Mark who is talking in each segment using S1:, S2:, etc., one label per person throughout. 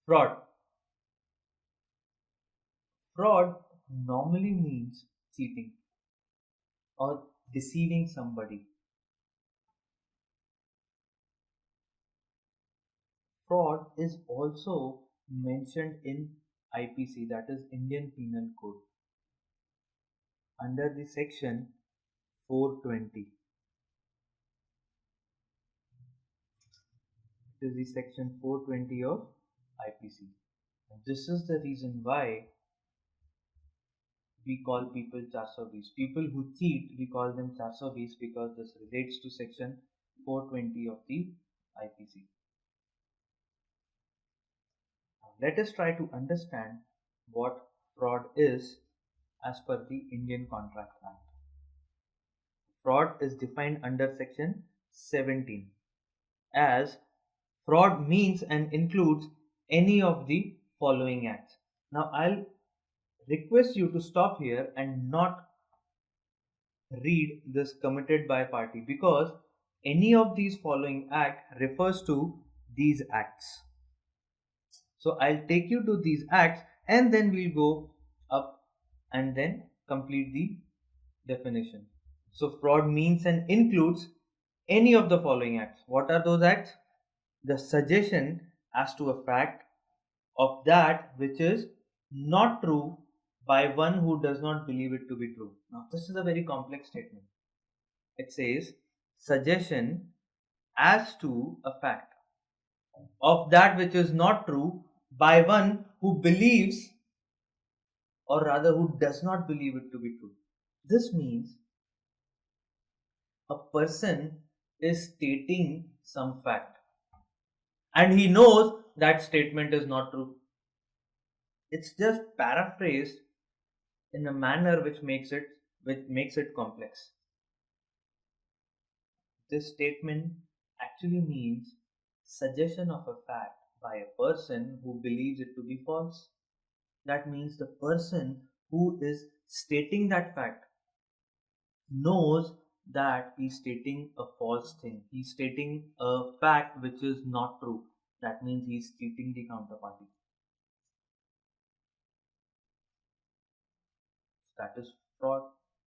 S1: Fraud. Fraud normally means cheating or deceiving somebody. Fraud is also mentioned in IPC, that is Indian Penal Code, under the section 420. It is the section 420 of IPC. And this is the reason why we call people 420. People who cheat, we call them 420 because this relates to section 420 of the IPC. Now, let us try to understand what fraud is as per the Indian Contract Act. Fraud is defined under section 17 as fraud means and includes any of the following acts. Now I'll request you to stop here and not read this committed by party, because any of these following act refers to these acts. So I'll take you to these acts and then we'll go up and then complete the definition. So fraud means and includes any of the following acts. What are those acts? The suggestion as to a fact of that which is not true by one who does not believe it to be true. Now this is a very complex statement. It says suggestion as to a fact of that which is not true by one who believes, or rather who does not believe it to be true. This means a person is stating some fact and he knows that statement is not true. It's just paraphrased in a manner which makes it complex. This statement actually means suggestion of a fact by a person who believes it to be false. That means the person who is stating that fact knows that he's stating a false thing. He's stating a fact which is not true. That means he's cheating the counterparty. That is fraud.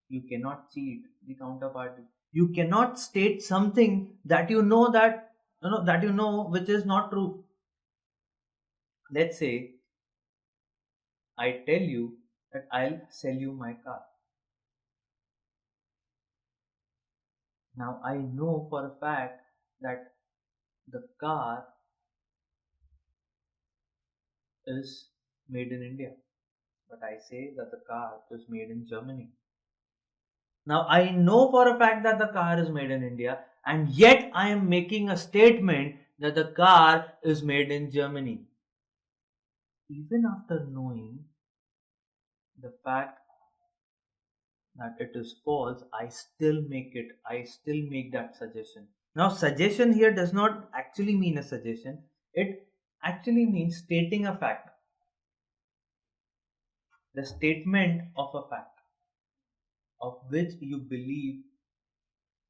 S1: You cannot cheat the counterparty. You cannot state something that you know which is not true. Let's say I tell you that I'll sell you my car. Now I know for a fact that the car is made in India, but I say that the car is made in Germany. Now I know for a fact that the car is made in India, and yet I am making a statement that the car is made in Germany. Even after knowing the fact that it is false, I still make that suggestion. Now suggestion here does not actually mean a suggestion, it actually means stating a fact, the statement of a fact of which you believe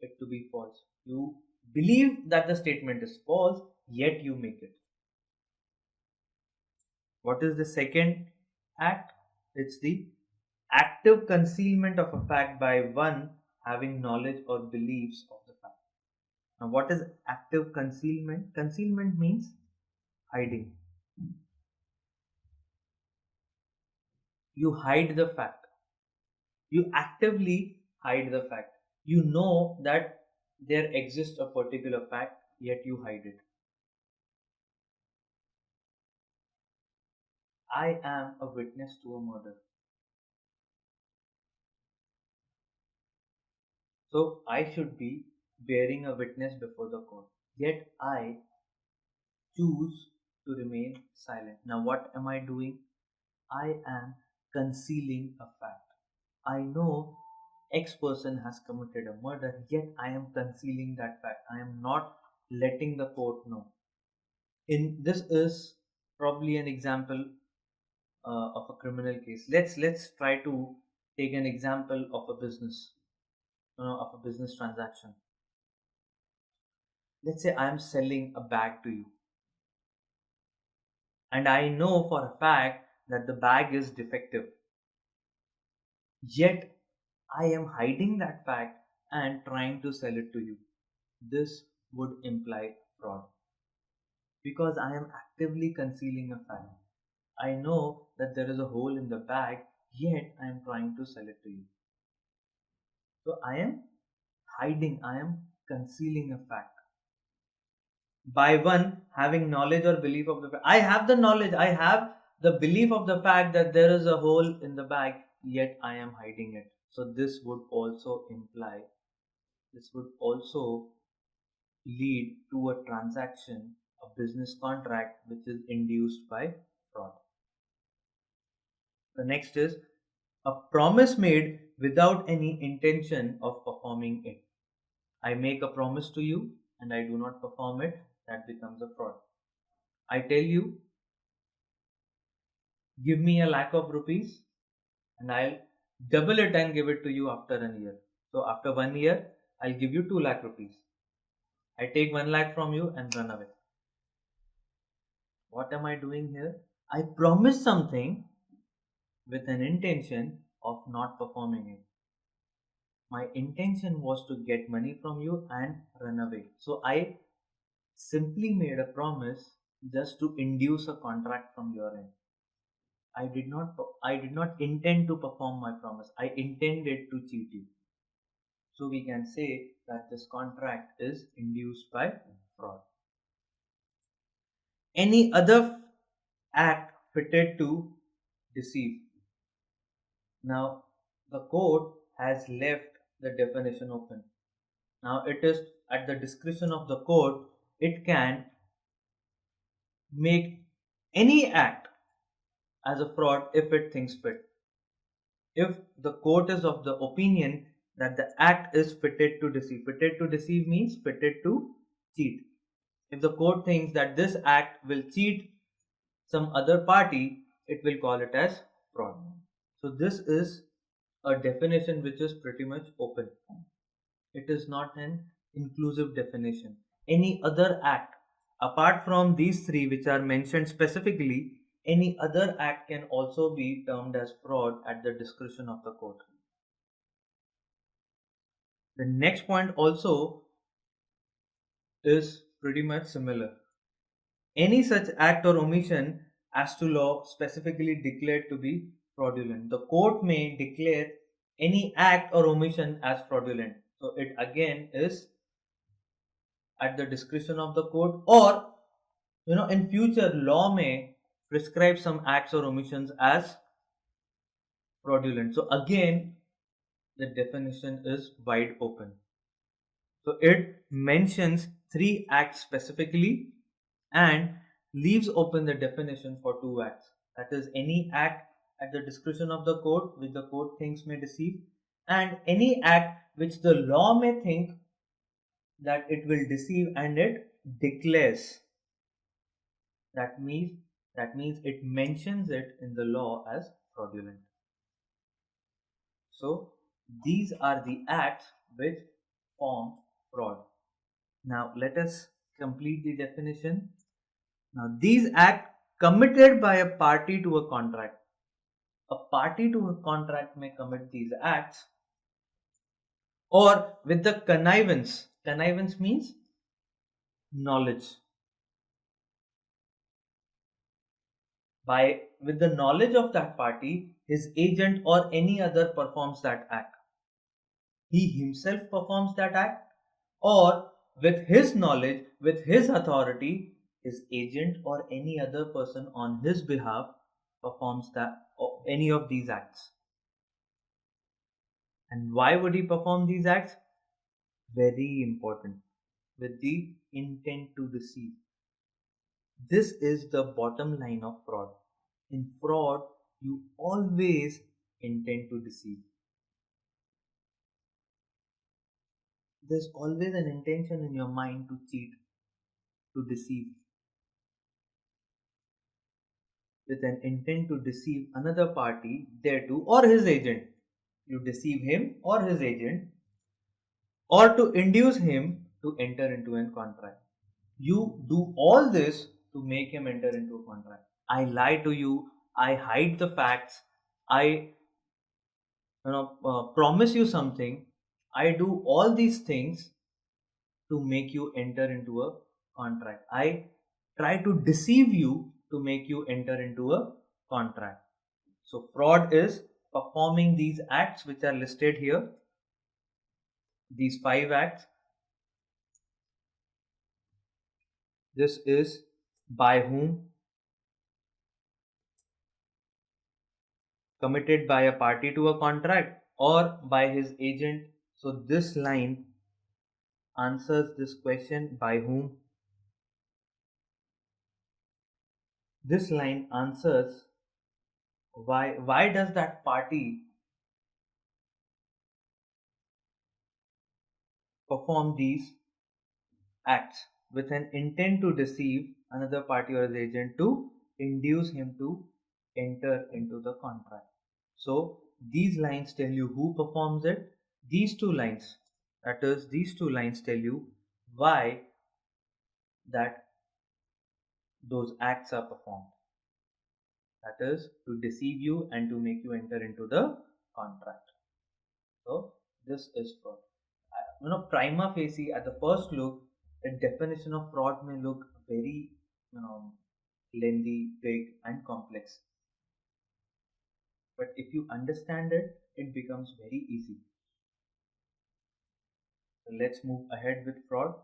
S1: it to be false. You believe that the statement is false, yet you make it. What is the second act? It's the active concealment of a fact by one having knowledge or beliefs of the fact. Now, what is active concealment? Concealment means hiding. You hide the fact. You actively hide the fact. You know that there exists a particular fact, yet you hide it. I am a witness to a murder. So I should be bearing a witness before the court. Yet I choose to remain silent. Now what am I doing? I am concealing a fact. I know X person has committed a murder, yet I am concealing that fact. I am not letting the court know. This is probably an example of a criminal case. Let's try to take an example of a business transaction. Let's say I am selling a bag to you, and I know for a fact that the bag is defective. Yet I am hiding that fact and trying to sell it to you. This would imply fraud because I am actively concealing a fact. I know that there is a hole in the bag, yet I am trying to sell it to you. So I am hiding, I am concealing a fact. By one having knowledge or belief of the fact, I have the knowledge, I have the belief of the fact that there is a hole in the bag, yet I am hiding it. So this would also imply, this would also lead to a transaction, a business contract which is induced by fraud. The next is a promise made without any intention of performing it. I make a promise to you and I do not perform it, that becomes a fraud. I tell you, give me a lakh of rupees and I'll double it and give it to you after a year. So after 1 year, I'll give you 2 lakh rupees. I take 1 lakh from you and run away. What am I doing here? I promise something with an intention of not performing it. My intention was to get money from you and run away. So I simply made a promise just to induce a contract from your end. I did not intend to perform my promise. I intended to cheat you. So we can say that this contract is induced by fraud. Any other act fitted to deceive. Now the court has left the definition open. Now it is at the discretion of the court, it can make any act as a fraud if it thinks fit. If the court is of the opinion that the act is fitted to deceive means fitted to cheat. If the court thinks that this act will cheat some other party, it will call it as fraud. So this is a definition which is pretty much open. It is not an inclusive definition. Any other act apart from these three which are mentioned specifically, any other act can also be termed as fraud at the discretion of the court. The next point also is pretty much similar. Any such act or omission as to law specifically declared to be fraudulent. The court may declare any act or omission as fraudulent. So it again is at the discretion of the court, or in future law may prescribe some acts or omissions as fraudulent. So again the definition is wide open. So it mentions 3 acts specifically and leaves open the definition for 2 acts. That is any act at the discretion of the court which the court thinks may deceive, and any act which the law may think that it will deceive and it declares. That means it mentions it in the law as fraudulent. So these are the acts which form fraud. Now let us complete the definition. Now these acts committed by a party to a contract. A party to a contract may commit these acts, or with the connivance. Connivance means knowledge. With the knowledge of that party, his agent or any other performs that act. He himself performs that act, or with his knowledge, with his authority, his agent or any other person on his behalf performs that or any of these acts. And why would he perform these acts? Very important. With the intent to deceive. This is the bottom line of fraud. In fraud, you always intend to deceive. There's always an intention in your mind to cheat, to deceive. With an intent to deceive another party thereto or his agent. You deceive him or his agent, or to induce him to enter into a contract. You do all this to make him enter into a contract. I lie to you, I hide the facts, I promise you something, I do all these things to make you enter into a contract. I try to deceive you to make you enter into a contract. So fraud is performing these acts which are listed here, these 5 acts. This is by whom, committed by a party to a contract or by his agent. So this line answers this question, by whom. This line answers why does that party perform these acts with an intent to deceive another party or his agent to induce him to enter into the contract. So these lines tell you who performs it. These two lines, that is, these two lines tell you why that those acts are performed. That is to deceive you and to make you enter into the contract. So this is fraud. Prima facie, at the first look, the definition of fraud may look very, lengthy, big, and complex. But if you understand it, it becomes very easy. So let's move ahead with fraud.